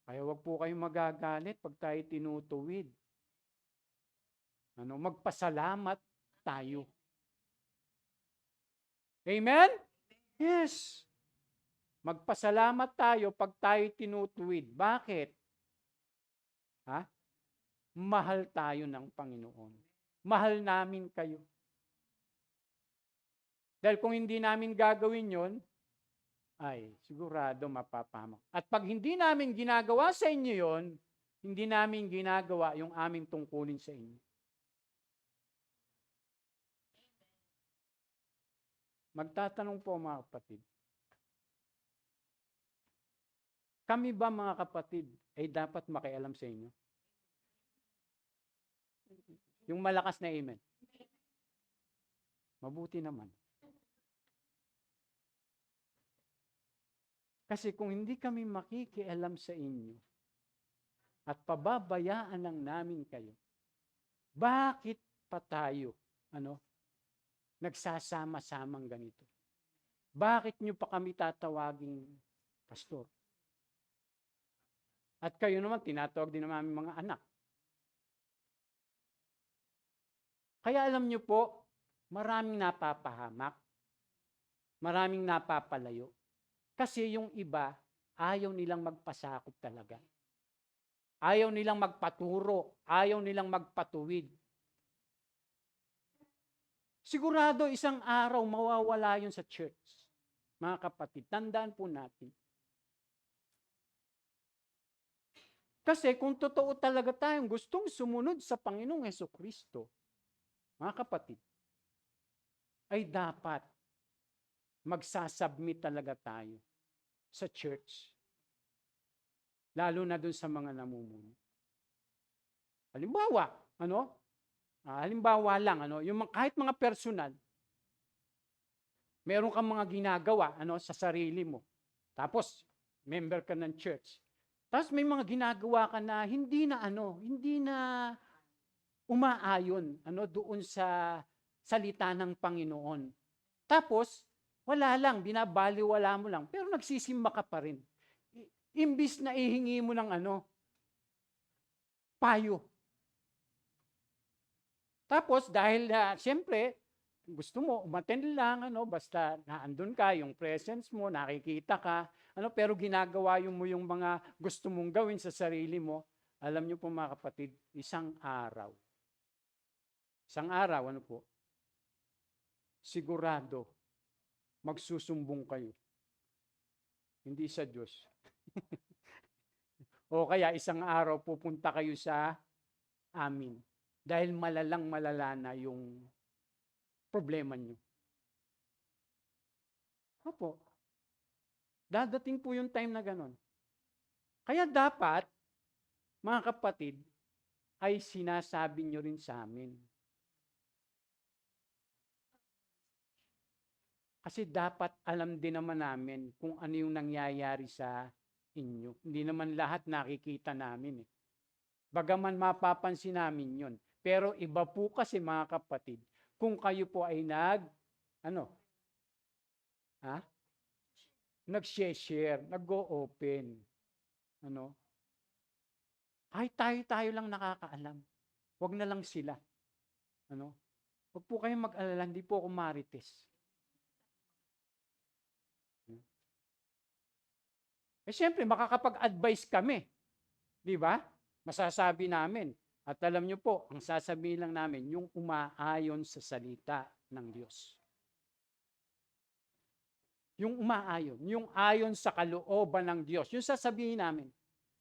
Kaya wag po kayong magagalit pag tayo tinutuwid. Magpasalamat tayo. Amen? Yes. Magpasalamat tayo pag tayo tinutuwid. Bakit? Mahal tayo ng Panginoon. Mahal namin kayo. Dahil kung hindi namin gagawin yon, ay sigurado mapapahamak. At pag hindi namin ginagawa sa inyo yon, hindi namin ginagawa yung aming tungkulin sa inyo. Magtatanong po mga kapatid. Kami ba mga kapatid ay dapat makialam sa inyo? Yung malakas na amen. Mabuti naman. Kasi kung hindi kami makikialam sa inyo at pababayaan lang namin kayo, bakit pa tayo nagsasama-samang ganito? Bakit nyo pa kami tatawaging pastor? At kayo naman, tinatawag din naman mga anak. Kaya alam nyo po, maraming napapahamak, maraming napapalayo. Kasi yung iba, ayaw nilang magpasakop talaga. Ayaw nilang magpaturo, ayaw nilang magpatuwid. Sigurado isang araw mawawala yun sa church. Mga kapatid, tandaan po natin. Kasi kung totoo talaga tayong gustong sumunod sa Panginoong Hesukristo, mga kapatid, ay dapat magsasubmit talaga tayo sa church. Lalo na dun sa mga namumuno. Halimbawa, halimbawa lang, yung kahit mga personal, meron kang mga ginagawa sa sarili mo. Tapos, member ka ng church. Tapos may mga ginagawa ka na hindi na umaayon doon sa salita ng Panginoon. Tapos, wala lang, binabaliwala mo lang, pero nagsisimba ka pa rin. Imbis na ihingi mo ng payo. Tapos, dahil siyempre, gusto mo, umattend lang, basta naandun ka, yung presence mo, nakikita ka, pero ginagawa mo yung mga gusto mong gawin sa sarili mo, alam niyo po mga kapatid, isang araw, sigurado, magsusumbong kayo. Hindi sa Diyos. O kaya isang araw pupunta kayo sa amin. Dahil malala na yung problema nyo. Opo. Dadating po yung time na ganon. Kaya dapat, mga kapatid, ay sinasabi nyo rin sa amin. Kasi dapat alam din naman namin kung ano yung nangyayari sa inyo. Hindi naman lahat nakikita namin. Bagaman mapapansin namin yun. Pero iba po kasi mga kapatid, kung kayo po ay nag-share, nag-go-open. Ay, tayo lang nakakaalam. Huwag na lang sila. Huwag po kayong mag-alala, hindi po ako marites. Siyempre, makakapag-advise kami. Di ba? masasabi namin. At alam nyo po, ang sasabihin lang namin, yung umaayon sa salita ng Diyos. Yung umaayon, yung ayon sa kalooban ng Diyos. Yung sasabihin namin,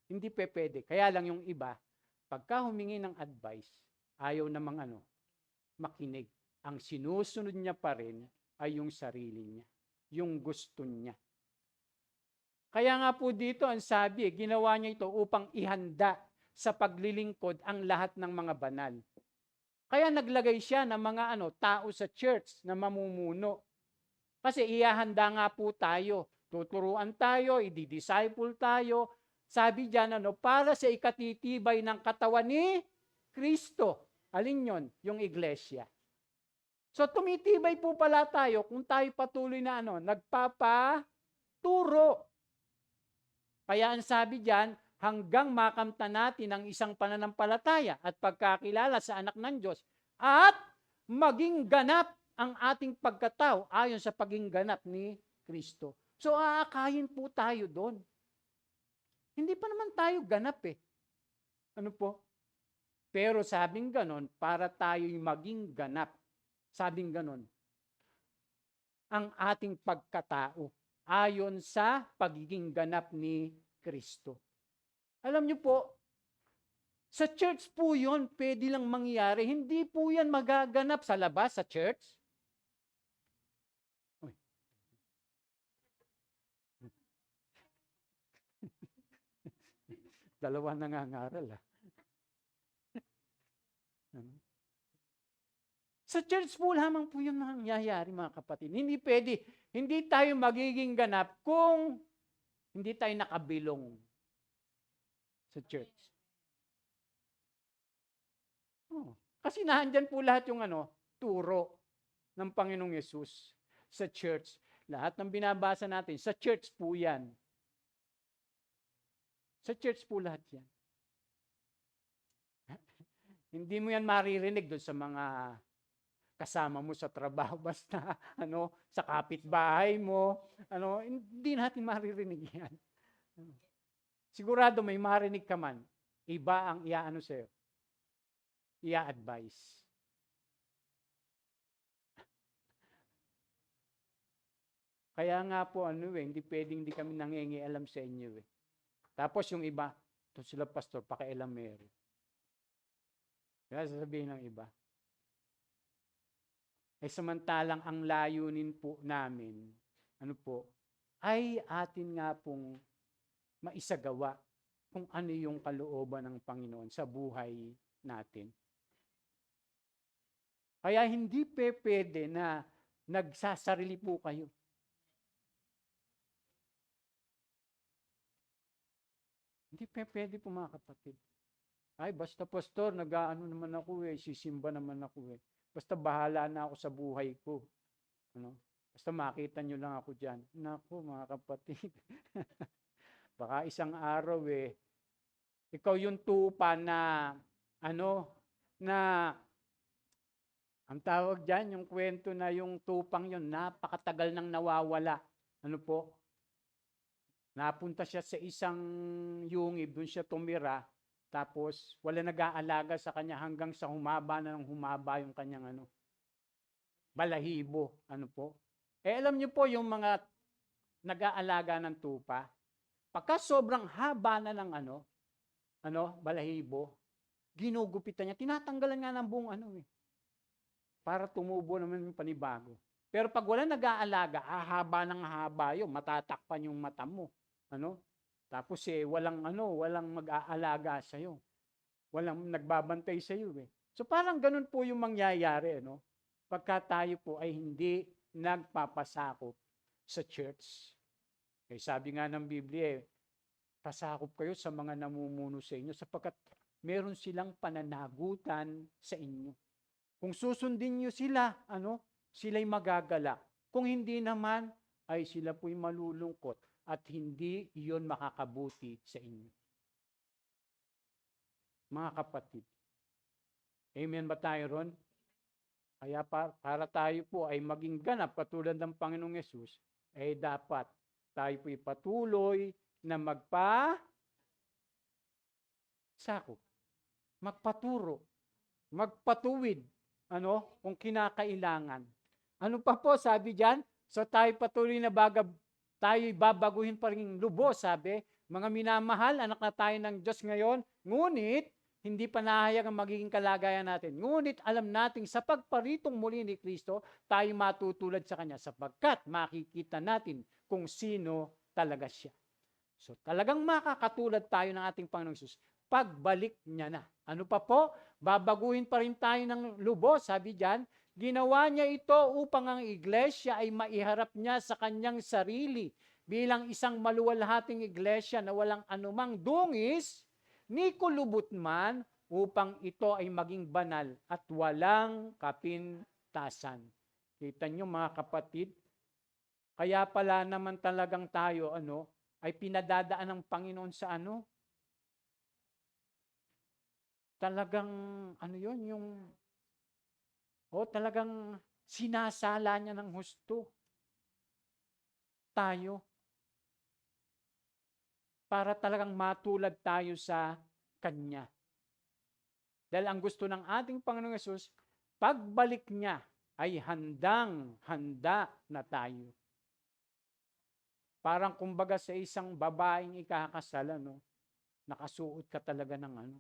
hindi pwede. Kaya lang yung iba, pagka humingi ng advice, ayaw namang makinig. Ang sinusunod niya pa rin ay yung sarili niya, yung gusto niya. Kaya nga po dito, ang sabi, ginawa niya ito upang ihanda sa paglilingkod ang lahat ng mga banal. Kaya naglagay siya ng mga tao sa church na mamumuno. Kasi ihahanda nga po tayo. Tuturuan tayo, i-disciple tayo. Sabi diyan para sa ikatitibay ng katawan ni Kristo. Alin yon? Yung iglesia. So tumitibay po pala tayo kung tayo patuloy na nagpapaturo. Kaya ang sabi diyan, hanggang makamta natin ang isang pananampalataya at pagkakilala sa anak ng Diyos at maging ganap ang ating pagkatao ayon sa paging ganap ni Kristo. So aakayin po tayo doon. Hindi pa naman tayo ganap eh. Ano po? Pero sabing ganon, para tayo'y maging ganap. Sabing ganon, ang ating pagkatao ayon sa pagiging ganap ni Kristo. Alam niyo po, sa church po yun, pwede lang mangyari. Hindi po yan magaganap sa labas, sa church. Dalawa nangangaral Sa church po lamang po yung nangyayari, mga kapatid. Hindi pwede. Hindi tayo magiging ganap kung hindi tayo nakabilong sa church. Kasi naandyan po lahat yung turo ng Panginoong Yesus sa church. Lahat ng binabasa natin, sa church po yan. Sa church po lahat yan. Hindi mo yan maririnig doon sa mga kasama mo sa trabaho, basta sa kapitbahay mo, hindi natin maririnig yan. Sigurado may marinig ka man, iba ang sa'yo, ia-advise. Kaya nga po hindi pwedeng hindi kami nangingialam sa inyo Tapos yung iba, ito sila pastor, pakialam meron. Kaya sasabihin ng iba, samantalang ang layunin po namin, ay atin nga pong maisagawa kung ano yung kalooban ng Panginoon sa buhay natin. Kaya hindi pwede na nagsasarili po kayo. Hindi pwede po, mga kapatid. Ay, basta pastor, naman ako sisimba naman ako Basta bahala na ako sa buhay ko. Basta makita nyo lang ako dyan. Naku, mga kapatid. Baka isang araw ikaw yung tupa na, na, ang tawag dyan, yung kwento na yung tupang yun, napakatagal nang nawawala. Napunta siya sa isang yungib, doon siya tumira, tapos wala nag-aalaga sa kanya hanggang sa humaba na ng humaba yung kanyang balahibo. Alam niyo po yung mga nag-aalaga ng tupa, pagka sobrang haba na ng balahibo, ginugupitan niya, tinatanggalan nga ng buong para tumubo naman yung panibago. Pero pag wala nag-aalaga, haba ng haba yun, matatakpan yung mata mo. Tapos walang mag-aalaga sa iyo. Walang nagbabantay sa iyo So parang ganun po yung mangyayari pagka tayo po ay hindi nagpapasakop sa church. Sabi nga ng Biblia pasakop kayo sa mga namumuno sa inyo sapagkat meron silang pananagutan sa inyo. Kung susundin niyo sila, sila'y magagalak. Kung hindi naman, ay sila po'y malulungkot at hindi iyon makakabuti sa inyo. Mga kapatid, amen ba tayo ron? Kaya para tayo po ay maging ganap katulad ng Panginoong Yesus, dapat tayo po'y patuloy na sakop. Magpaturo, magpatuwid, kung kinakailangan. Ano pa po sabi diyan? So tayo patuloy na tayo'y babaguhin pa rin lubos, sabi. Mga minamahal, anak na tayo ng Diyos ngayon, ngunit hindi pa nahayag ang magiging kalagayan natin. Ngunit alam nating sa pagparitong muli ni Kristo, tayo matutulad sa Kanya sapagkat makikita natin kung sino talaga siya. So talagang makakatulad tayo ng ating Panginoong Hesus pagbalik niya na. Ano pa po? Babaguhin pa rin tayo ng lubos, sabi diyan. Ginawa niya ito upang ang iglesia ay maiharap niya sa kanyang sarili bilang isang maluwalhating iglesia na walang anumang dungis ni kulubot man upang ito ay maging banal at walang kapintasan. Kita niyo mga kapatid, kaya pala naman talagang tayo ay pinadadaan ng Panginoon sa talagang talagang sinasala niya ng husto tayo para talagang matulad tayo sa Kanya. Dahil ang gusto ng ating Panginoong Hesus, pagbalik niya ay handang-handa na tayo. Parang kumbaga sa isang babaeng ikakasal, nakasuot ka talaga ng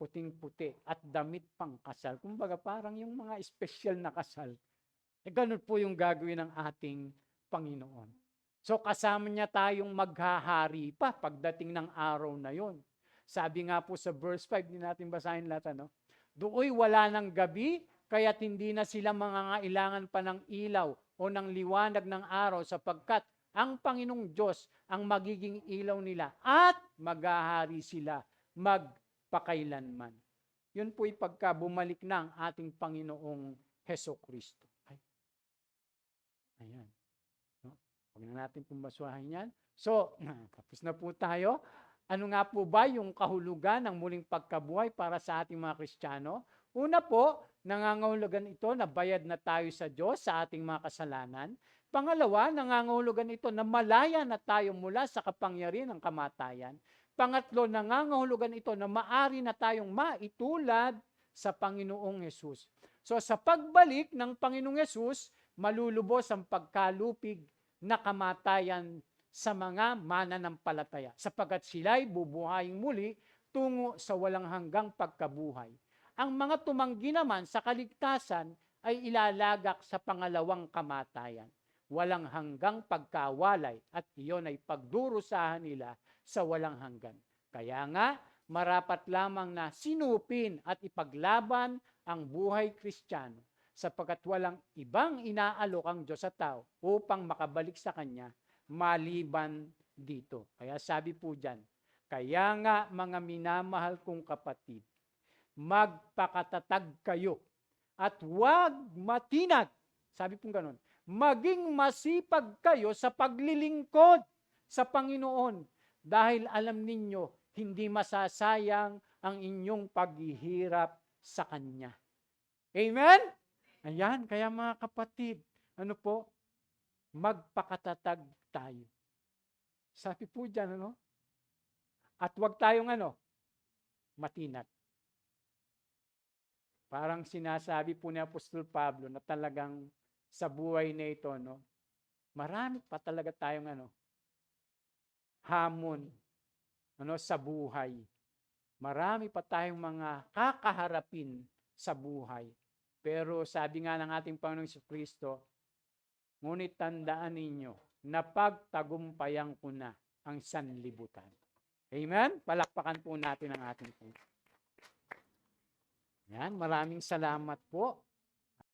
puting-puti at damit pang kasal. Kumbaga parang yung mga espesyal na kasal. Ganun po yung gagawin ng ating Panginoon. So kasama niya tayong maghahari pa pagdating ng araw na yon. Sabi nga po sa verse 5, din natin basahin lahat, Dooy wala ng gabi, kaya't hindi na sila mangangailangan pa ng ilaw o ng liwanag ng araw sapagkat ang Panginoong Diyos ang magiging ilaw nila at maghahari sila magpakailanman. Yun po'y pagka bumalik na ang ating Panginoong Hesukristo. Ayan. Huwag na natin pumbasuhin yan. So, tapos na po tayo. Ano nga po ba yung kahulugan ng muling pagkabuhay para sa ating mga Kristiyano? Una po, nangangahulugan ito na bayad na tayo sa Diyos sa ating mga kasalanan. Pangalawa, nangangahulugan ito na malaya na tayo mula sa kapangyarihan ng kamatayan. Pangatlo, nangangahulugan ito na maari na tayong maitulad sa Panginoong Hesus. So sa pagbalik ng Panginoong Hesus, malulubos ang pagkalupig na kamatayan sa mga mananampalataya sapagkat sila'y bubuhayin muli tungo sa walang hanggang pagkabuhay. Ang mga tumanggi naman sa kaligtasan ay ilalagak sa pangalawang kamatayan. Walang hanggang pagkawalay at iyon ay pagdurusahan nila sa walang hanggan. Kaya nga, marapat lamang na sinupin at ipaglaban ang buhay Kristiyano sapagkat walang ibang inaalok ang Diyos sa tao upang makabalik sa Kanya maliban dito. Kaya sabi po dyan, kaya nga mga minamahal kong kapatid, magpakatatag kayo at huwag matinag. Sabi po ganun, maging masipag kayo sa paglilingkod sa Panginoon dahil alam ninyo, hindi masasayang ang inyong paghihirap sa Kanya. Amen? Ayan, kaya mga kapatid, magpakatatag tayo. Sabi po dyan, at huwag tayong matinag. Parang sinasabi po ni Apostol Pablo na talagang sa buhay na ito, marami pa talaga tayong hamon sa buhay. Marami pa tayong mga kakaharapin sa buhay. Pero sabi nga ng ating Panginoong Kristo, ngunit tandaan ninyo na pagtagumpayan ko na ang sanlibutan. Amen? Palakpakan po natin ang ating Panginoon. Yan, maraming salamat po.